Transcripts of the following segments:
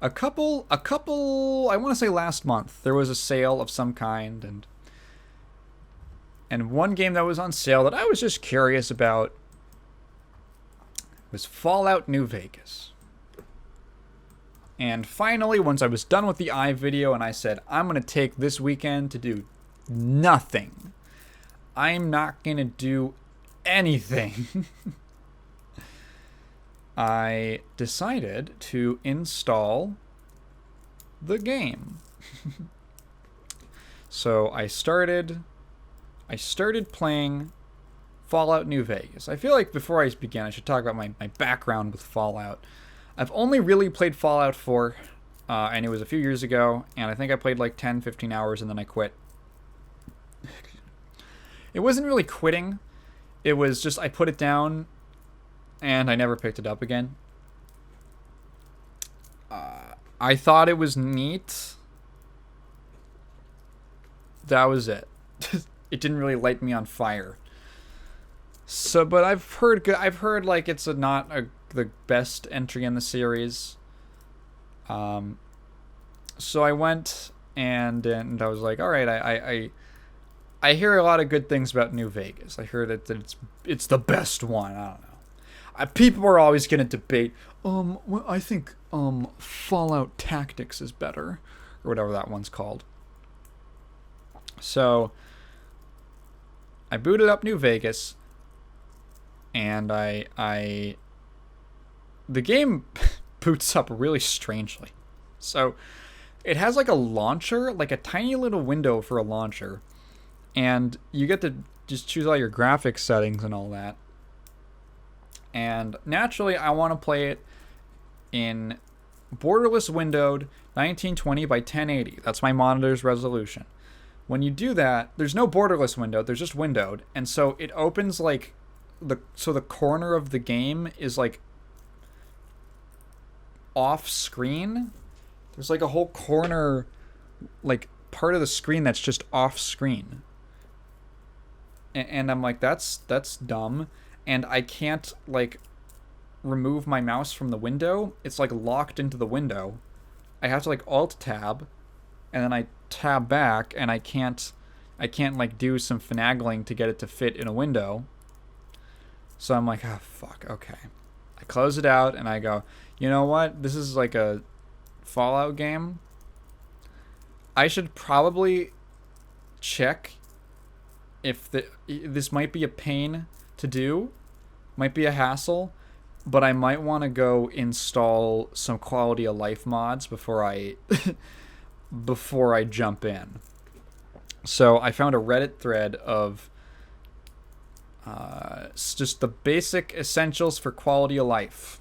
I want to say last month, there was a sale of some kind, and one game that was on sale that I was just curious about was Fallout New Vegas. And finally, once I was done with the video and I said, I'm going to take this weekend to do nothing. I'm not going to do anything. I decided to install the game. So I started playing Fallout New Vegas. I feel like before I begin, I should talk about my background with Fallout. I've only really played Fallout 4, and it was a few years ago, and I think I played like 10, 15 hours, and then I quit. It wasn't really quitting. It was just I put it down, and I never picked it up again. I thought it was neat. That was it. It didn't really light me on fire. So, but I've heard like it's the best entry in the series. So I went and I was like, all right, I hear a lot of good things about New Vegas. I heard that it's the best one. I don't know. People are always gonna debate. Well, I think Fallout Tactics is better, or whatever that one's called. So I booted up New Vegas, and the game boots up really strangely. So it has like a launcher, like a tiny little window for a launcher, and you get to just choose all your graphics settings and all that. And naturally, I want to play it in borderless windowed 1920 by 1080. That's my monitor's resolution. When you do that, there's no borderless window, there's just windowed, and so it opens like the corner of the game is like off screen. There's like a whole corner, like part of the screen that's just off screen. And I'm like, that's dumb. And I can't like remove my mouse from the window. It's like locked into the window. I have to like alt tab, and then I tab back, and I can't like do some finagling to get it to fit in a window. So I'm like, oh fuck, okay. I close it out and I go, you know what? This is like a Fallout game. I should probably check if this might be a pain to do, might be a hassle, but I might want to go install some quality of life mods before I jump in. So I found a Reddit thread of just the basic essentials for quality of life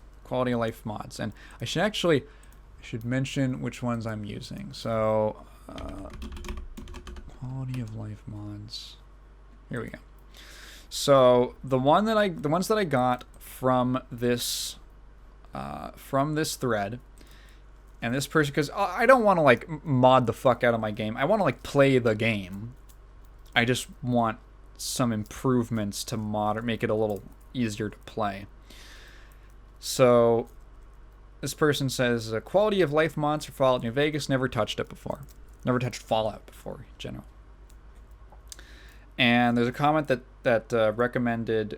mods, and I should mention which ones I'm using. So quality of life mods. Here we go. So the ones that I got from this thread, and this person, because I don't want to like mod the fuck out of my game. I want to like play the game. I just want some improvements to make it a little easier to play. So this person says, quality of life mods for Fallout New Vegas, never touched it before. Never touched Fallout before in general. And there's a comment that recommended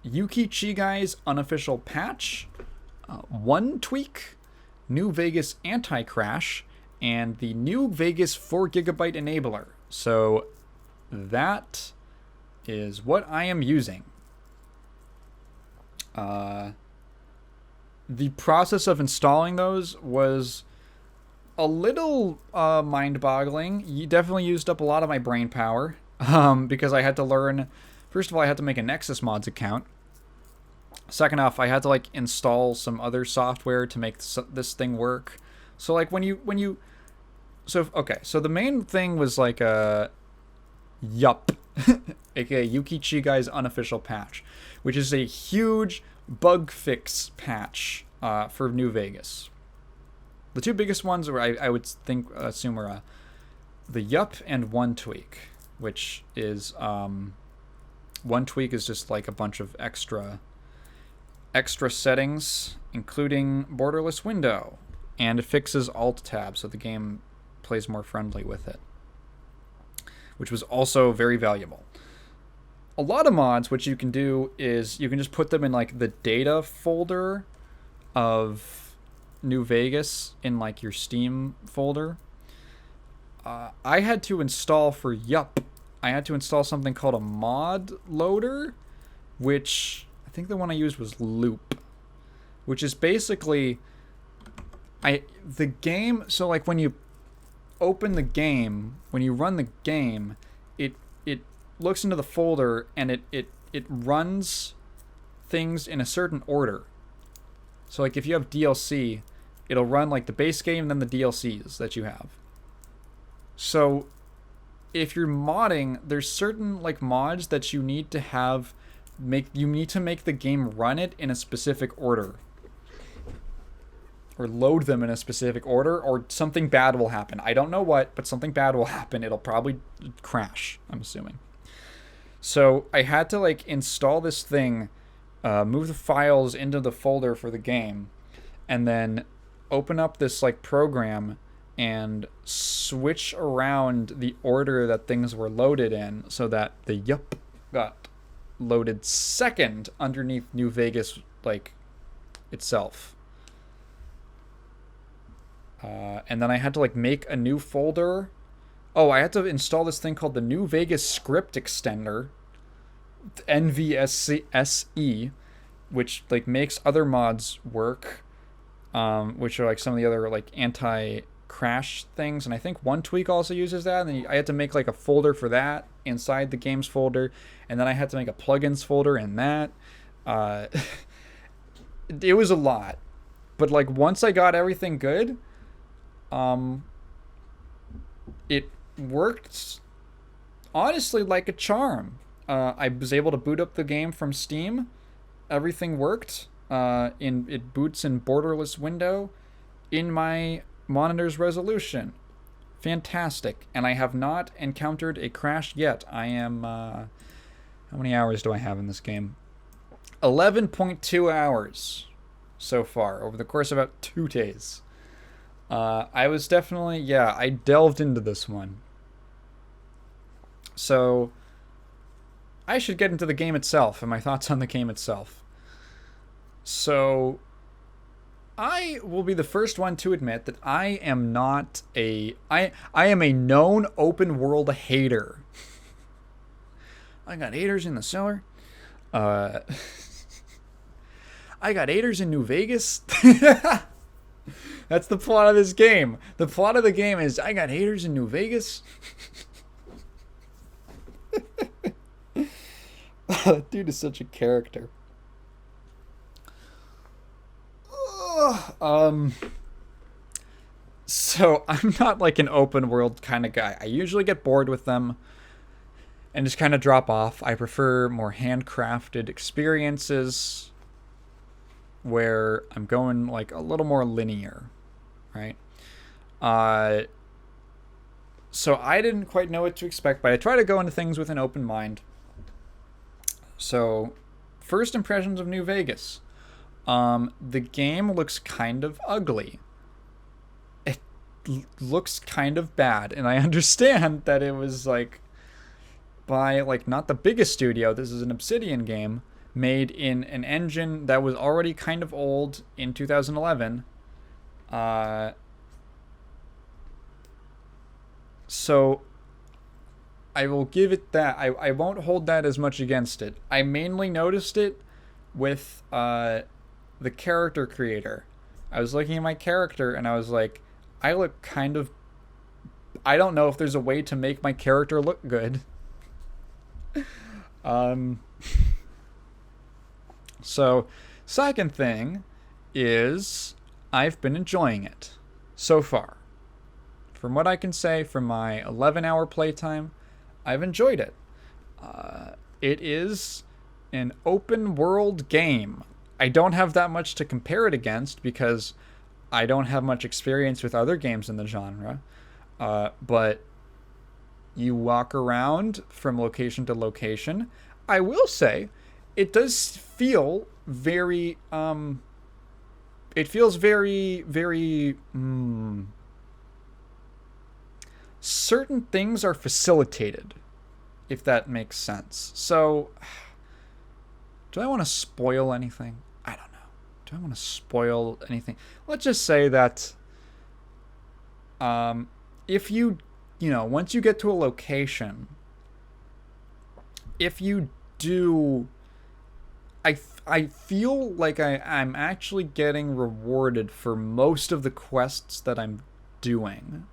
Yuki Chigai's unofficial patch, one tweak, New Vegas anti-crash, and the New Vegas 4GB enabler. So that is what I am using. The process of installing those was a little mind-boggling. You definitely used up a lot of my brain power. Because I had to learn, first of all, I had to make a Nexus Mods account. Second off, I had to like install some other software to make this thing work. So like so the main thing was like Yup, aka Yuki Chigai's unofficial patch, which is a huge bug fix patch for New Vegas. The two biggest ones were I would assume were the Yup and one tweak. Which is one tweak is just like a bunch of extra settings, including borderless window and it fixes alt tab so the game plays more friendly with it, which was also very valuable. A lot of mods, what you can do is you can just put them in like the data folder of New Vegas in like your Steam folder. I had to install I had to install something called a mod loader, which I think the one I used was Loop, which is basically the game. So like when you open the game, when you run the game, it looks into the folder and it runs things in a certain order. So like if you have DLC, it'll run like the base game and then the DLCs that you have. So if you're modding, there's certain like mods that you need to have you need to make the game run it in a specific order. Or load them in a specific order, or something bad will happen. I don't know what, but something bad will happen. It'll probably crash, I'm assuming. So I had to like install this thing, move the files into the folder for the game, and then open up this like program and switch around the order that things were loaded in so that the yup got loaded second underneath New Vegas like itself. And then I had to like make a new folder. Oh, I had to install this thing called the New Vegas Script Extender, NVSE, which like makes other mods work, which are like some of the other like anti-crash things. And I think One Tweak also uses that. And then I had to make like a folder for that inside the games folder, and then I had to make a plugins folder in that. It was a lot, but like once I got everything good, it worked honestly like a charm. I was able to boot up the game from Steam. Everything worked. It boots in borderless window in my monitor's resolution. Fantastic. And I have not encountered a crash yet. I am how many hours do I have in this game? 11.2 hours so far over the course of about 2 days. I was definitely, I delved into this one. So I should get into the game itself and my thoughts on the game itself. So I will be the first one to admit that I am not I am a known open world hater. I got haters in the cellar. I got haters in New Vegas. That's the plot of this game. The plot of the game is I got haters in New Vegas. That dude is such a character. So I'm not like an open world kind of guy. I usually get bored with them and just kind of drop off. I prefer more handcrafted experiences where I'm going like a little more linear, right? So I didn't quite know what to expect, but I try to go into things with an open mind. So, first impressions of New Vegas. The game looks kind of ugly. It looks kind of bad, and I understand that it was like by like not the biggest studio. This is an Obsidian game made in an engine that was already kind of old in 2011. So I will give it that. I won't hold that as much against it. I mainly noticed it with the character creator. I was looking at my character and I was like, I look kind of... I don't know if there's a way to make my character look good. So, second thing is I've been enjoying it so far. From what I can say, from my 11-hour playtime, I've enjoyed it. It is an open world game. I don't have that much to compare it against because I don't have much experience with other games in the genre. But you walk around from location to location. I will say, it does feel very it feels very, very. Certain things are facilitated, if that makes sense. So, do I want to spoil anything? I don't know. Do I want to spoil anything? Let's just say that if once you get to a location, if you do, I feel like I'm actually getting rewarded for most of the quests that I'm doing.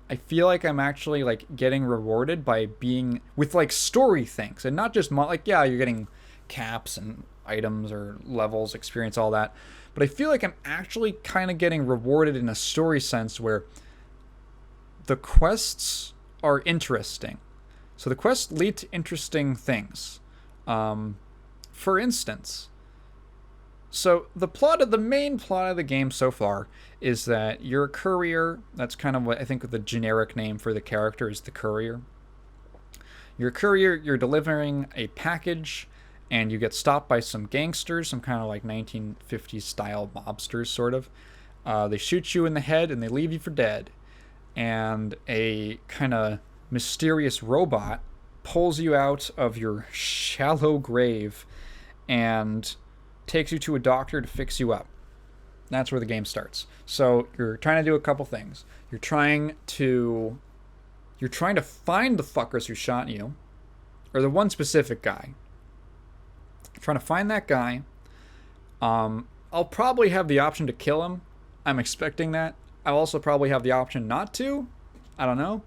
I feel like I'm actually like getting rewarded by being with like story things and not just like, yeah, you're getting caps and items or levels, experience, all that. But I feel like I'm actually kind of getting rewarded in a story sense where the quests are interesting. So the quests lead to interesting things. For instance, so the main plot of the game so far is that you're a courier. That's kind of what I think the generic name for the character is, the courier. You're a courier, you're delivering a package, and you get stopped by some gangsters, some kind of like 1950s style mobsters, sort of. They shoot you in the head and they leave you for dead. And a kind of mysterious robot pulls you out of your shallow grave and takes you to a doctor to fix you up. That's where the game starts. So you're trying to do a couple things. You're trying to find the fuckers who shot you, or the one specific guy. You're trying to find that guy. I'll probably have the option to kill him. I'm expecting that. I'll also probably have the option not to. I don't know.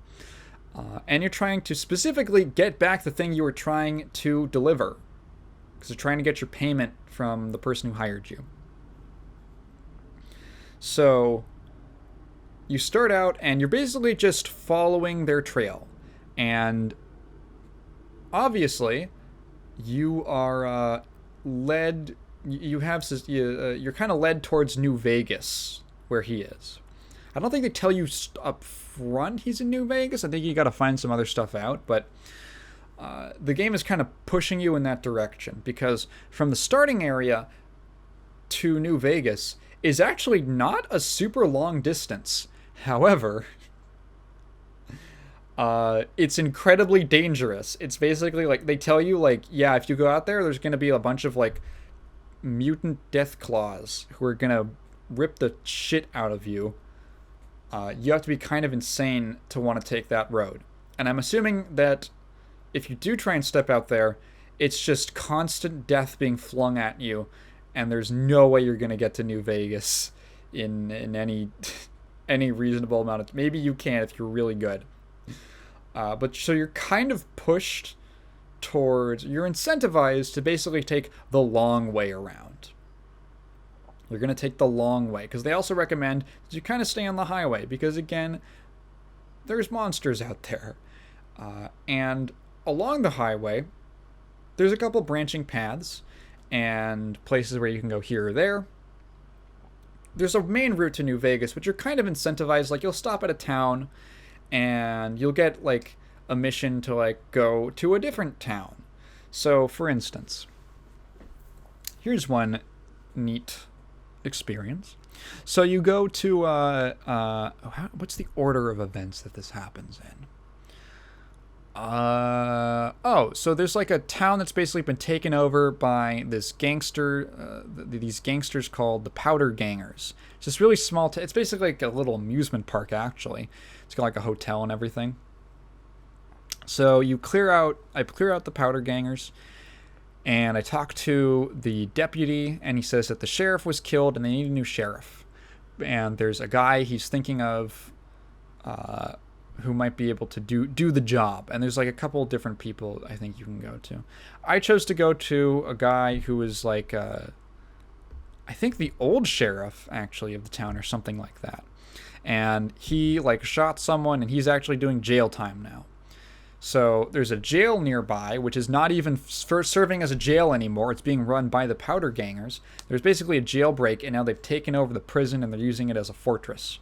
And you're trying to specifically get back the thing you were trying to deliver, because you're trying to get your payment from the person who hired you. So you start out and you're basically just following their trail. And obviously you are led, you're kind of led towards New Vegas, where he is. I don't think they tell you up front he's in New Vegas. I think you got to find some other stuff out, but the game is kind of pushing you in that direction, because from the starting area to New Vegas is actually not a super long distance. However, it's incredibly dangerous. It's basically like they tell you, like, yeah, if you go out there, there's going to be a bunch of like mutant death claws who are going to rip the shit out of you. You have to be kind of insane to want to take that road. And I'm assuming that if you do try and step out there, it's just constant death being flung at you, and there's no way you're going to get to New Vegas in any reasonable amount of... Maybe you can if you're really good. But so you're kind of pushed towards... You're incentivized to basically take the long way around. You're going to take the long way, because they also recommend that you kind of stay on the highway, because, again, there's monsters out there. And along the highway, there's a couple branching paths and places where you can go here or there. There's a main route to New Vegas, which you're kind of incentivized. Like, you'll stop at a town and you'll get like a mission to like go to a different town. So, for instance, here's one neat experience. So you go to what's the order of events that this happens in? So there's like a town that's basically been taken over by this gangster, these gangsters called the Powder Gangers. It's this really small, it's basically like a little amusement park, actually. It's got like a hotel and everything. So I clear out the Powder Gangers, and I talk to the deputy, and he says that the sheriff was killed and they need a new sheriff. And there's a guy he's thinking of, who might be able to do the job. And there's like a couple different people I think you can go to. I chose to go to a guy who was like, I think the old sheriff, actually, of the town or something like that. And he like shot someone, and he's actually doing jail time now. So there's a jail nearby, which is not even serving as a jail anymore. It's being run by the Powder Gangers. There's basically a jailbreak, and now they've taken over the prison, and they're using it as a fortress.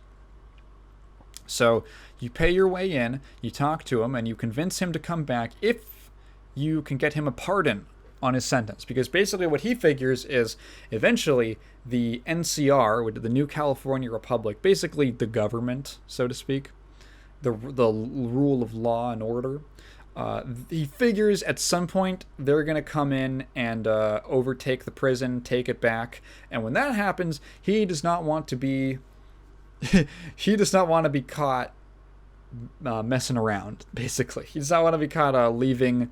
So you pay your way in, you talk to him, and you convince him to come back if you can get him a pardon on his sentence, because basically what he figures is eventually the NCR, the New California Republic, basically the government, so to speak, the rule of law and order. He figures at some point they're going to come in and overtake the prison, take it back, and when that happens, he does not want to be he does not want to be caught messing around. Basically, he does not want to be caught leaving,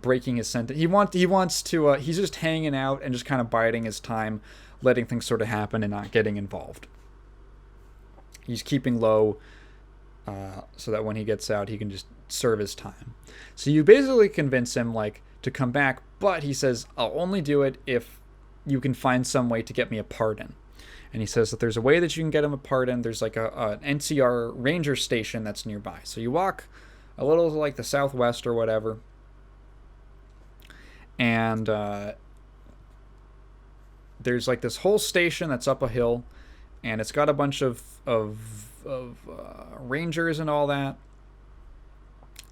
breaking his sentence. He wants to. He's just hanging out and just kind of biding his time, letting things sort of happen and not getting involved. He's keeping low, so that when he gets out, he can just serve his time. So you basically convince him like to come back, but he says, I'll only do it if you can find some way to get me a pardon. And he says that there's a way that you can get him a pardon. There's like an NCR ranger station that's nearby. So you walk a little to like the southwest or whatever, and there's like this whole station that's up a hill, and it's got a bunch of rangers and all that.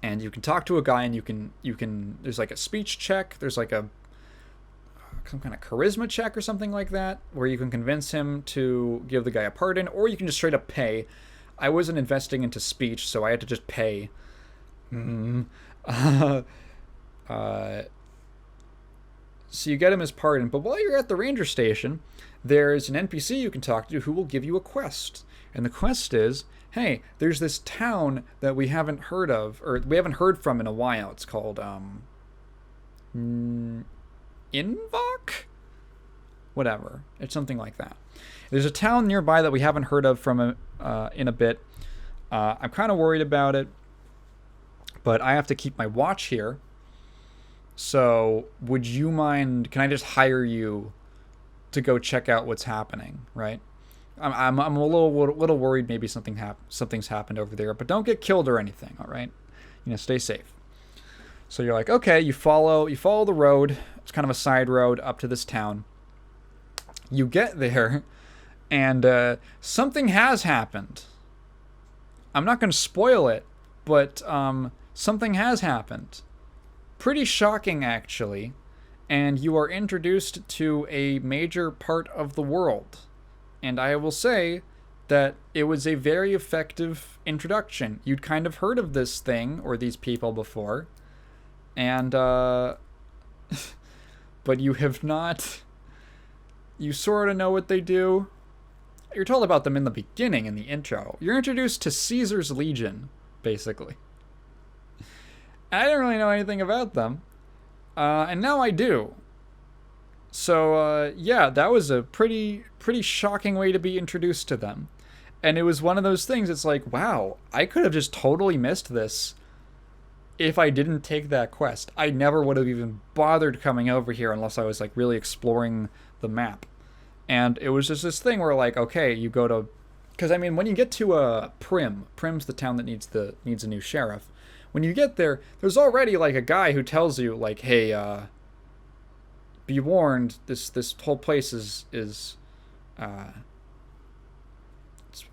And you can talk to a guy, and you can there's like a speech check, there's like some kind of charisma check or something like that, where you can convince him to give the guy a pardon, or you can just straight up pay. I wasn't investing into speech, so I had to just pay. So you get him his pardon, but while you're at the ranger station, there's an NPC you can talk to who will give you a quest. And the quest is, hey, there's this town that we haven't heard of, or we haven't heard from in a while. It's called Invok? Whatever. It's something like that. There's a town nearby that we haven't heard of from in a bit. I'm kind of worried about it, but I have to keep my watch here. So would you mind, can I just hire you to go check out what's happening, right? I'm a little worried maybe something's happened over there, but don't get killed or anything, all right? Stay safe. So you're like, okay, you follow the road. It's kind of a side road up to this town. You get there, and something has happened. I'm not going to spoil it, but something has happened. Pretty shocking, actually. And you are introduced to a major part of the world. And I will say that it was a very effective introduction. You'd kind of heard of this thing or these people before. And, but you have not. You sort of know what they do. You're told about them in the beginning, in the intro. You're introduced to Caesar's Legion, basically. I didn't really know anything about them. And now I do. So, yeah, that was a pretty shocking way to be introduced to them. And it was one of those things, it's like, wow, I could have just totally missed this if I didn't take that quest. I never would have even bothered coming over here unless I was, like, really exploring the map. And it was just this thing where, like, okay, you go to... Because, I mean, when you get to Prim's the town that needs a new sheriff. When you get there, there's already, like, a guy who tells you, like, hey, be warned, this whole place is it's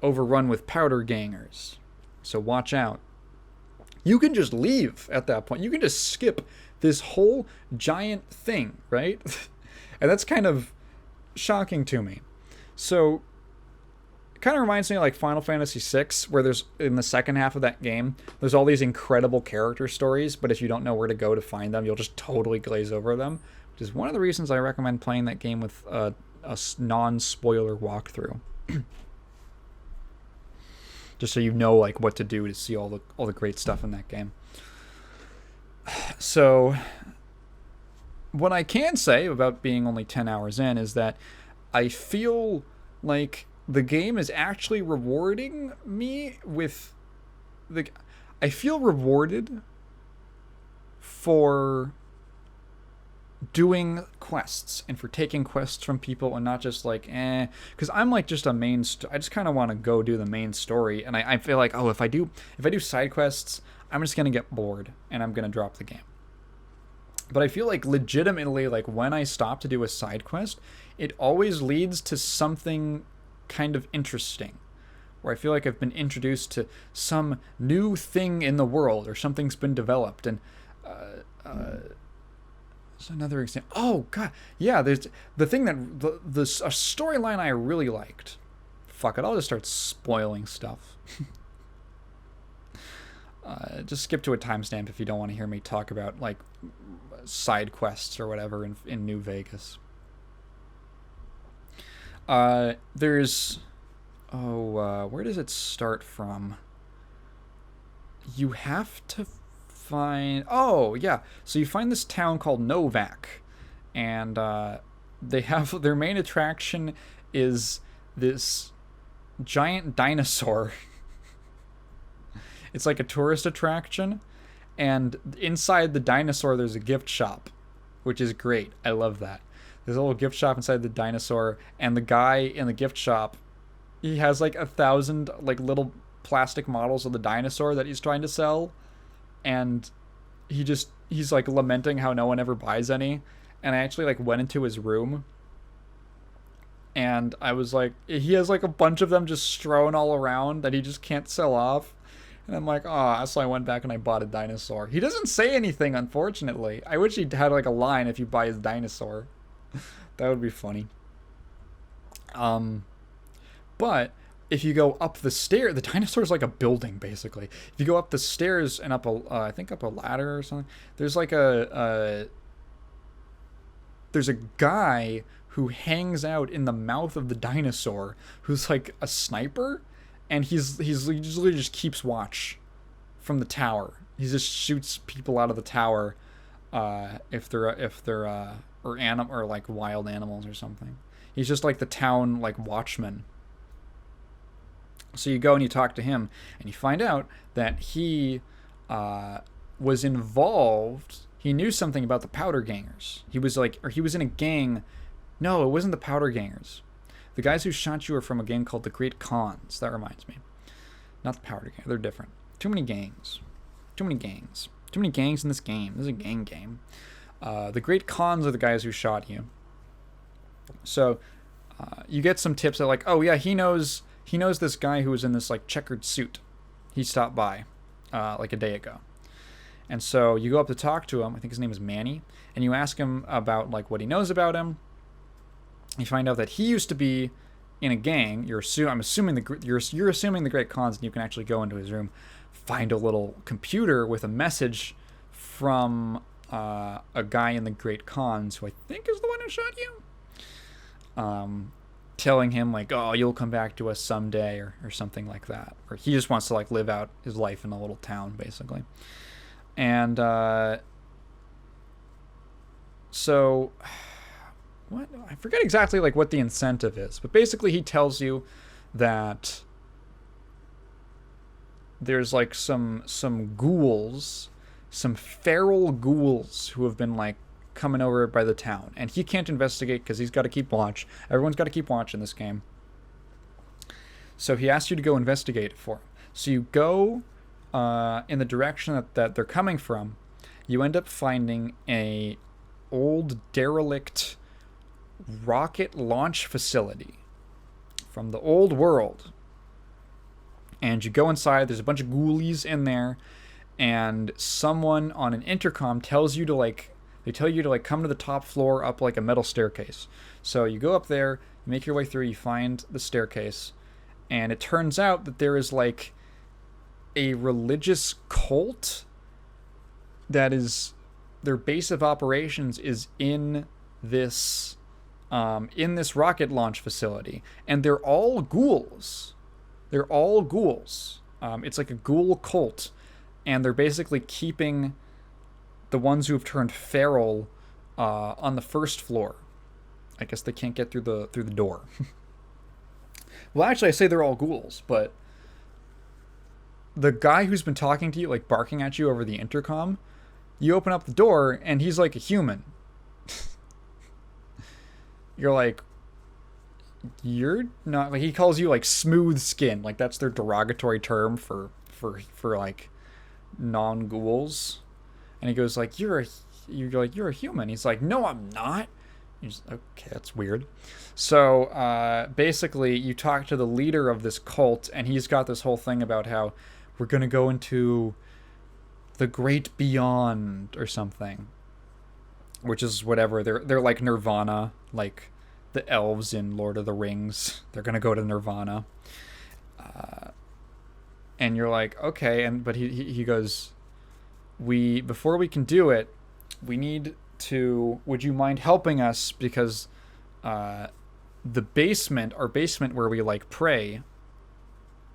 overrun with powder gangers, so watch out. You can just leave at that point. You can just skip this whole giant thing, right? And that's kind of shocking to me. So it kind of reminds me of like Final Fantasy VI, where there's, in the second half of that game, there's all these incredible character stories, but if you don't know where to go to find them, you'll just totally glaze over them, which is one of the reasons I recommend playing that game with a non-spoiler walkthrough. Just so you know, like, what to do to see all the great stuff in that game. So what I can say about being only 10 hours in is that I feel like the game is actually rewarding me with I feel rewarded for doing quests and for taking quests from people and not just like, because I'm like just I just kind of want to go do the main story, and I feel like, oh, if I do side quests, I'm just gonna get bored and I'm gonna drop the game. But I feel like legitimately, like, when I stop to do a side quest, it always leads to something kind of interesting, where I feel like I've been introduced to some new thing in the world, or something's been developed, and There's another example. Oh god, yeah. There's the thing that the a storyline I really liked. Fuck it, I'll just start spoiling stuff. Just skip to a timestamp if you don't want to hear me talk about like side quests or whatever in New Vegas. There's where does it start from? You have to find. Oh yeah, so you find this town called Novak, and they have their main attraction is this giant dinosaur. It's like a tourist attraction, and inside the dinosaur there's a gift shop, which is great. I love that. There's a little gift shop inside the dinosaur, and the guy in the gift shop, he has like 1,000 like little plastic models of the dinosaur that he's trying to sell, and he's like lamenting how no one ever buys any. And I actually like went into his room, and I was like, he has like a bunch of them just strewn all around that he just can't sell off. And I'm like, ah, so I went back and I bought a dinosaur. He doesn't say anything, unfortunately. I wish he had like a line if you buy his dinosaur. That would be funny. But if you go up the stair, the dinosaur's like a building basically. If you go up the stairs and up a, I think up a ladder or something, there's like there's a guy who hangs out in the mouth of the dinosaur, who's like a sniper, and he usually just keeps watch from the tower. He just shoots people out of the tower, if they're or like wild animals or something. He's just like the town like watchman. So you go and you talk to him, and you find out that he was involved. He knew something about the Powder Gangers. He was in a gang. No, it wasn't the Powder Gangers. The guys who shot you are from a gang called the Great Khans. That reminds me. Not the Powder Gang. They're different. Too many gangs. Too many gangs. Too many gangs in this game. This is a gang game. The Great Khans are the guys who shot you. So you get some tips that like, oh yeah, he knows this guy who was in this like checkered suit. He stopped by like a day ago. And so you go up to talk to him. I think his name is Manny. And you ask him about like what he knows about him. You find out that he used to be in a gang. You're assuming the Great Khans, and you can actually go into his room, find a little computer with a message from a guy in the Great Khans, who I think is the one who shot you, telling him like, oh, you'll come back to us someday, or something like that. Or he just wants to like live out his life in a little town, basically. And so what, I forget exactly like what the incentive is, but basically he tells you that there's like some ghouls, some feral ghouls who have been like coming over by the town, and he can't investigate because he's got to keep watch. Everyone's got to keep watch in this game. So he asks you to go investigate for him. So you go in the direction that they're coming from. You end up finding a old derelict rocket launch facility from the old world. And you go inside, there's a bunch of ghoulies in there, and someone on an intercom tells you to like, they tell you to like come to the top floor up like a metal staircase. So you go up there, you make your way through, you find the staircase, and it turns out that there is like a religious cult that is, their base of operations is in this rocket launch facility, and they're all ghouls. They're all ghouls. It's like a ghoul cult, and they're basically keeping the ones who have turned feral on the first floor. I guess they can't get through the door. Well, actually, I say they're all ghouls, but the guy who's been talking to you, like barking at you over the intercom, you open up the door, and he's like a human. You're like, you're not, like, he calls you like smooth skin, like that's their derogatory term for like non-ghouls. And he goes like, you're a human. He's like, no, I'm not. He's okay, that's weird. So basically you talk to the leader of this cult, and he's got this whole thing about how we're gonna go into the great beyond or something. which is whatever. They're like Nirvana, like the elves in Lord of the Rings. They're gonna go to Nirvana, and you're like, okay, and but he goes, we before we can do it, we need to. Would you mind helping us because the basement, our basement where we like pray.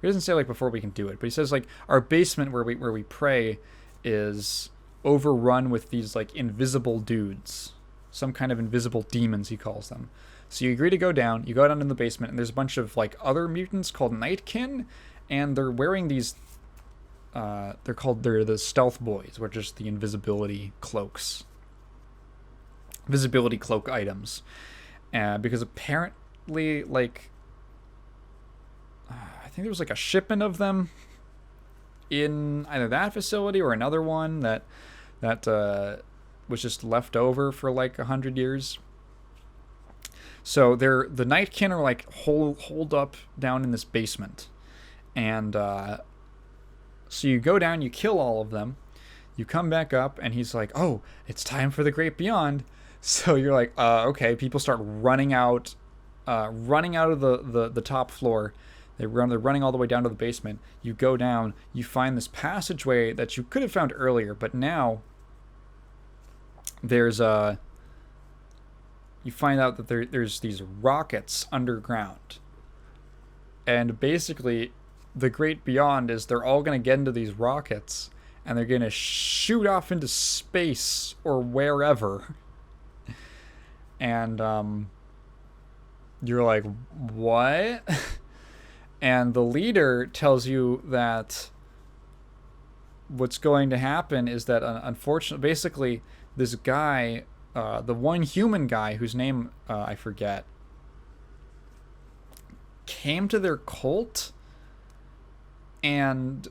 He doesn't say like before we can do it, but he says like our basement where we pray is overrun with these like invisible dudes, some kind of invisible demons he calls them. So you agree to go down. You go down in the basement, and there's a bunch of like other mutants called Nightkin, and they're wearing these. They're the stealth boys, which is the invisibility cloaks, visibility cloak items, because apparently like I think there was like a shipment of them in either that facility or another one that was just left over for like 100 years. So they're the Nightkin are like holed up down in this basement, and so you go down, you kill all of them, you come back up, and he's like, "Oh, it's time for the Great Beyond." So you're like, "Okay." People start running out of the top floor. They're running all the way down to the basement. You go down, you find this passageway that you could have found earlier, but now there's you find out that there's these rockets underground, and basically the Great Beyond is they're all going to get into these rockets and they're going to shoot off into space or wherever. And you're like, what? And the leader tells you that what's going to happen is that unfortunately, basically, this guy, the one human guy whose name I forget, came to their cult and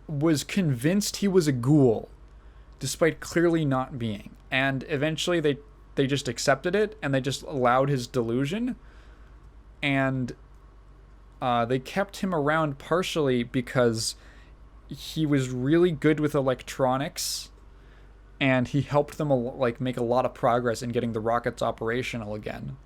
was convinced he was a ghoul, despite clearly not being. And eventually they just accepted it, and they just allowed his delusion. And they kept him around partially because he was really good with electronics, and he helped them like make a lot of progress in getting the rockets operational again.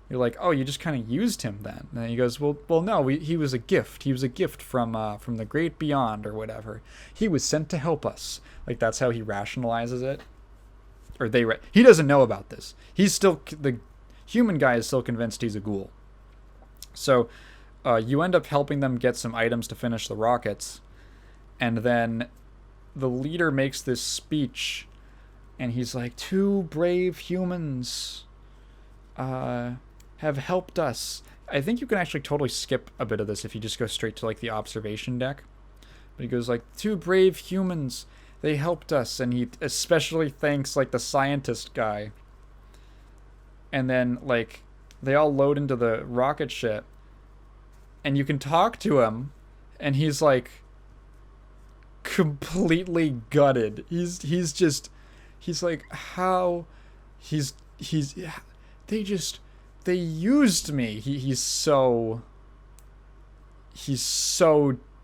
You're like, oh, you just kind of used him then. And he goes, well, no, he was a gift. He was a gift from the Great Beyond or whatever. He was sent to help us. Like, that's how he rationalizes it. Or he doesn't know about this. He's still, the human guy is still convinced he's a ghoul. So you end up helping them get some items to finish the rockets. And then the leader makes this speech, and he's like, 2 brave humans have helped us. I think you can actually totally skip a bit of this if you just go straight to like the observation deck. But he goes like, 2 brave humans, they helped us, and he especially thanks like the scientist guy. And then like they all load into the rocket ship, and you can talk to him, and he's like completely gutted. He's like, how they used me. He's so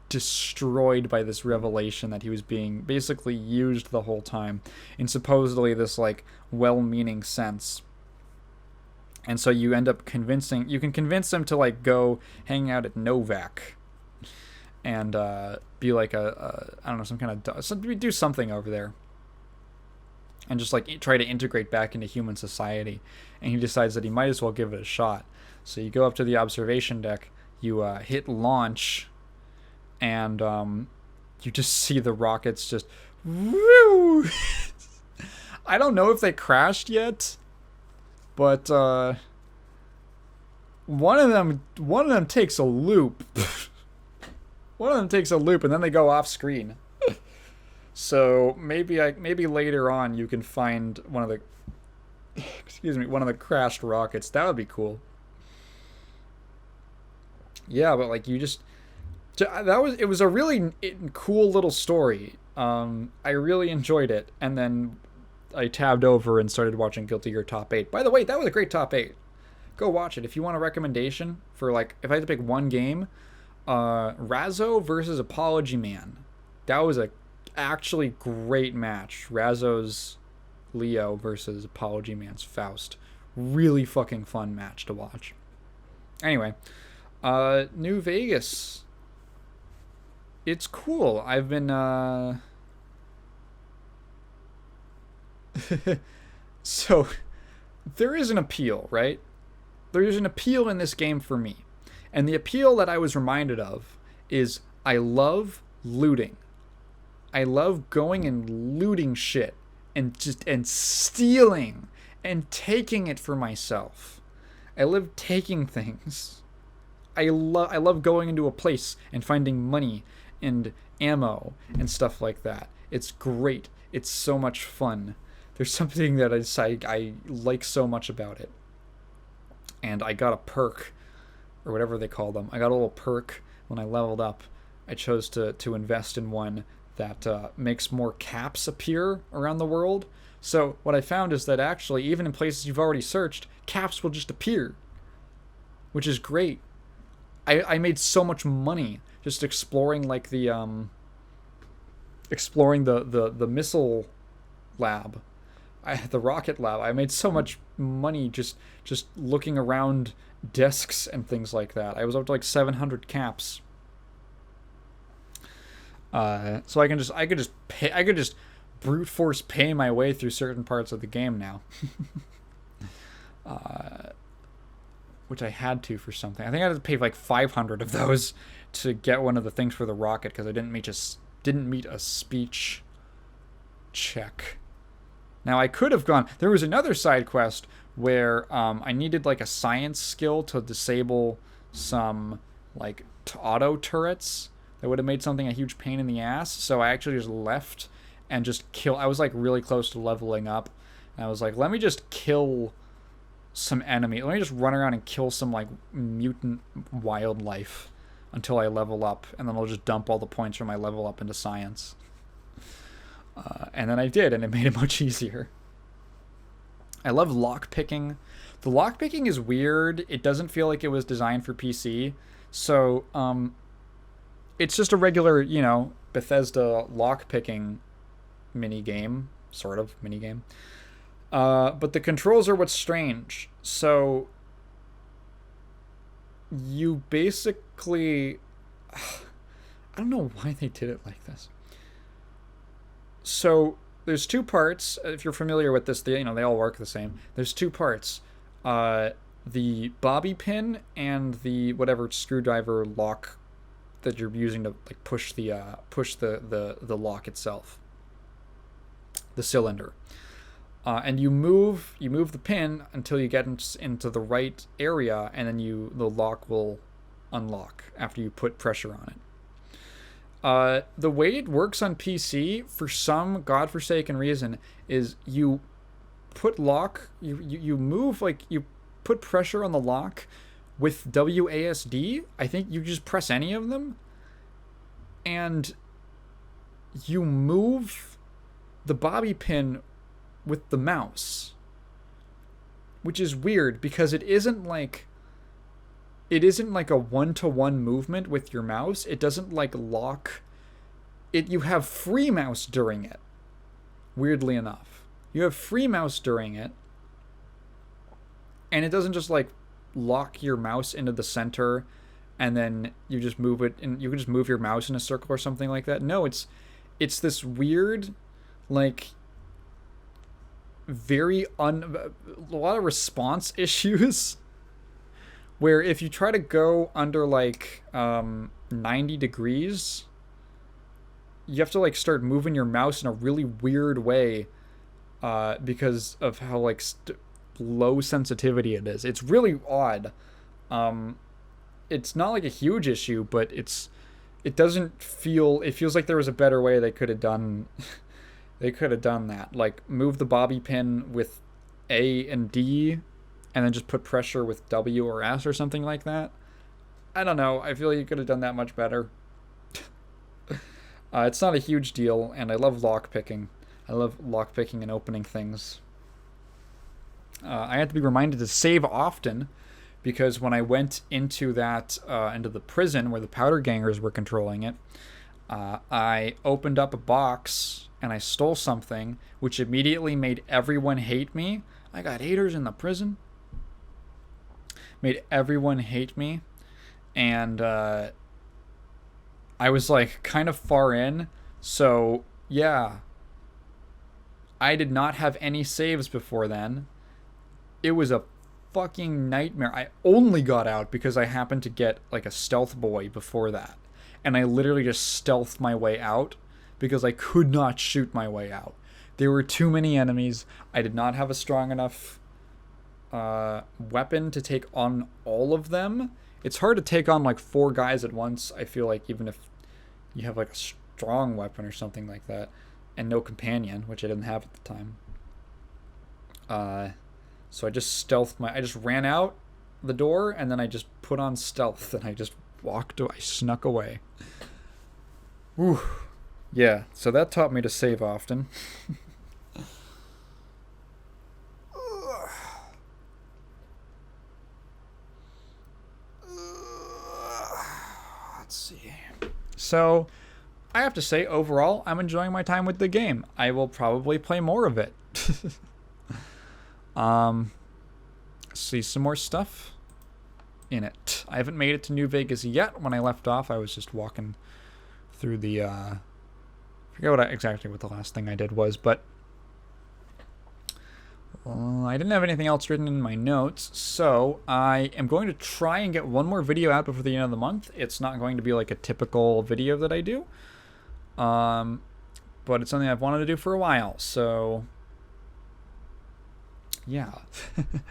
destroyed by this revelation that he was being basically used the whole time in supposedly this like well-meaning sense. And so you end up you can convince him to like go hang out at Novak and be like I don't know, some kind of do something over there. And just like try to integrate back into human society. And he decides that he might as well give it a shot. So you go up to the observation deck, you hit launch, and you just see the rockets just woo. I don't know if they crashed yet, but one of them takes a loop. One of them takes a loop, and then they go off screen. So maybe later on you can find one of the crashed rockets. That would be cool. Yeah, but like it was a really cool little story. I really enjoyed it, and then I tabbed over and started watching Guilty Gear Top 8. By the way, that was a great Top 8. Go watch it if you want a recommendation for like if I had to pick one game, Razzo versus Apology Man. That was a actually great match. Razzo's Leo versus Apology Man's Faust. Really fucking fun match to watch. Anyway, New Vegas. It's cool. I've been so there is an appeal, right? There is an appeal in this game for me. And the appeal that I was reminded of is I love looting. I love going and looting shit and stealing and taking it for myself. I love taking things. I love going into a place and finding money and ammo and stuff like that. It's great. It's so much fun. There's something that I like so much about it. And I got a perk, or whatever they call them. I got a little perk when I leveled up. I chose to invest in one that makes more caps appear around the world. So what I found is that actually, even in places you've already searched, caps will just appear, which is great. I made so much money just exploring like the missile lab, the rocket lab. I made so much money just looking around desks and things like that. I was up to like 700 caps. So I could just brute force pay my way through certain parts of the game now. Which I had to for something. I think I had to pay like 500 of those to get one of the things for the rocket because I didn't meet a speech check. Now I could have gone. There was another side quest where I needed like a science skill to disable some like auto turrets that would have made something a huge pain in the ass. So I actually just left and just kill. I was like really close to leveling up, and I was like, let me just kill some enemy. Let me just run around and kill some like mutant wildlife until I level up, and then I'll just dump all the points from my level up into science. And then I did, and it made it much easier. I love lockpicking. The lockpicking is weird. It doesn't feel like it was designed for PC. So, it's just a regular, Bethesda lockpicking minigame. Sort of minigame. But the controls are what's strange. So, you basically... I don't know why they did it like this. So there's two parts. If you're familiar with this, they all work the same. There's two parts: the bobby pin and the whatever screwdriver lock that you're using to like push the lock itself, the cylinder. And you move the pin until you get into the right area, and then the lock will unlock after you put pressure on it. The way it works on PC, for some godforsaken reason, is you put you move, like, you put pressure on the lock with WASD. I think you just press any of them, and you move the bobby pin with the mouse, which is weird because it isn't like a one-to-one movement with your mouse. It doesn't like lock it. You have free mouse during it. Weirdly enough, you have free mouse during it, and it doesn't just like lock your mouse into the center and then you just move it, and you can just move your mouse in a circle or something like that. No, it's this weird, like, a lot of response issues where if you try to go under like 90 degrees, you have to like start moving your mouse in a really weird way because of how like low sensitivity it is. It's really odd. It's not like a huge issue, but it feels like there was a better way they could have done that. Like, move the bobby pin with A and D and then just put pressure with W or S or something like that. I don't know. I feel you could have done that much better. It's not a huge deal, and I love lockpicking. I love lockpicking and opening things. I had to be reminded to save often, because when I went into the prison where the powder gangers were controlling it, I opened up a box and I stole something, which immediately made everyone hate me. I got haters in the prison. Made everyone hate me. And I was like kind of far in. So yeah, I did not have any saves before then. It was a fucking nightmare. I only got out because I happened to get like a stealth boy before that. And I literally just stealthed my way out because I could not shoot my way out. There were too many enemies. I did not have a strong enough weapon to take on all of them. It's hard to take on like 4 guys at once, I feel like, even if you have like a strong weapon or something like that, and no companion, which I didn't have at the time. So I just I just ran out the door, and then I just put on stealth, and I just I snuck away. Whew. Yeah, so that taught me to save often. Let's see. So, I have to say, overall, I'm enjoying my time with the game. I will probably play more of it. See some more stuff in it. I haven't made it to New Vegas yet. When I left off, I was just walking through the, I forget exactly what the last thing I did was, but I didn't have anything else written in my notes, so I am going to try and get one more video out before the end of the month. It's not going to be like a typical video that I do, but it's something I've wanted to do for a while, so yeah.